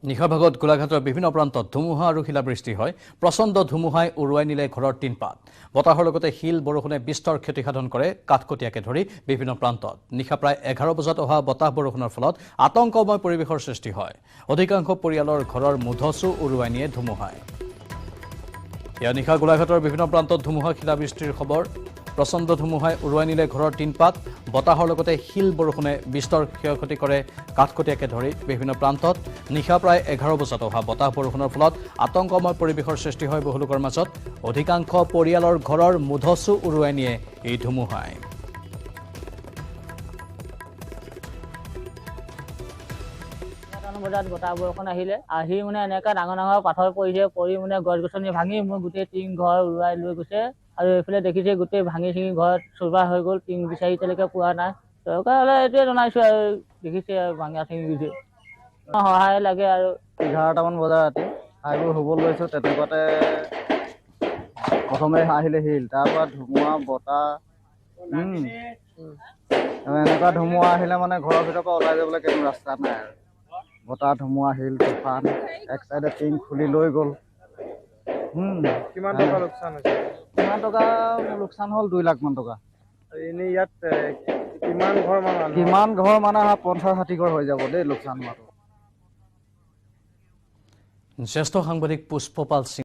নিশাৰ ভাগত গোলাঘাটৰ বিভিন্ন প্ৰান্তত ধুমুহা আৰু শিলাবৃষ্টি হয়। প্ৰচণ্ড ধুমুহাই উৰুৱাই নিলে ঘৰৰ টিনপাত। বতাহৰ লগতে শিল বৰষুণে বিস্তৰ ক্ষতিসাধন কৰে কাঠকটীয়াকে ধৰি বিভিন্ন প্ৰান্তত। নিশা প্ৰায় 11 বজাত অহা বতাহ বৰষুণৰ ফলত আতংকময় পৰিৱেশৰ সৃষ্টি হয়। অধিকাংশ পৰিয়ালৰ ঘৰৰ মুধচো উৰুৱাই নিয়ে ধুমুহাই। এয়া নিশা গোলাঘাটৰ বিভিন্ন প্ৰান্তত ধুমুহা শিলাবৃষ্টিৰ খবৰ। প্ৰচণ্ড ধুমুহাই উৰুৱাই নিলে ঘৰৰ টিনপাত। বতাহৰ লগতে শিল বৰষুণে বিস্তৰ ক্ষয়ক্ষতি কৰে কাঠকটীয়াকে ধৰি বিভিন্ন প্ৰান্তত। নিশা প্ৰায় 11 বজাত অহা বতাহ বৰষুণৰ ফলত আতংকময় পৰিৱেশৰ সৃষ্টি হয় বহু লোকৰ মাজত। অধিকাংশ পৰিয়ালৰ ঘৰৰ মুধচো উৰুৱাই নিয়ে এই ধুমুহাই। বজাত বতাহ বৰষুণ আহিলে মানে এনেকা ডাঙৰ ডাঙৰ পাথৰ পৰিছে, পৰি মানে গছ গছনি ভাঙি মোৰ গোটেই টিং ঘৰ উৰুৱাই লৈ গৈছে। আৰু এইফালে দেখিছে গোটেই ভাঙি চিঙি ঘৰত চুৰবাৰ হৈ গ'ল। টিং বিচাৰি এতিয়ালৈকে পোৱা নাই। চৰকাৰলৈ এইটোৱে জনাইছো আৰু দেখিছে ভাঙা চিঙি গৈছে, সহায় লাগে। আৰু 11টামান বজাৰ ৰাতি খাইবোৰ শুব লৈছোঁ, তেনেকুৱাতে প্ৰথমে আহিলে শিল, তাৰপৰা ধুমুহা বতাহ। এনেকুৱা ধুমুহা আহিলে মানে ঘৰৰ ভিতৰৰ পৰা ওলাই যাবলৈ কোনো ৰাস্তা নাই আৰু। বতাহ ধুমুহা শিল তুফান, এক চাইডে টিং খুলি লৈ গ'ল। কিমান টকা লোকচান হৈছে? কিমান টকা লোকচান হ'ল? 2 লাখ মান টকা। এনেই ইয়াত কিমান ঘৰ মানে 50-60 ঘৰ হৈ যাব দেই লোকচান হোৱাটো। জ্যেষ্ঠ সাংবাদিক পুষ্পপাল সিং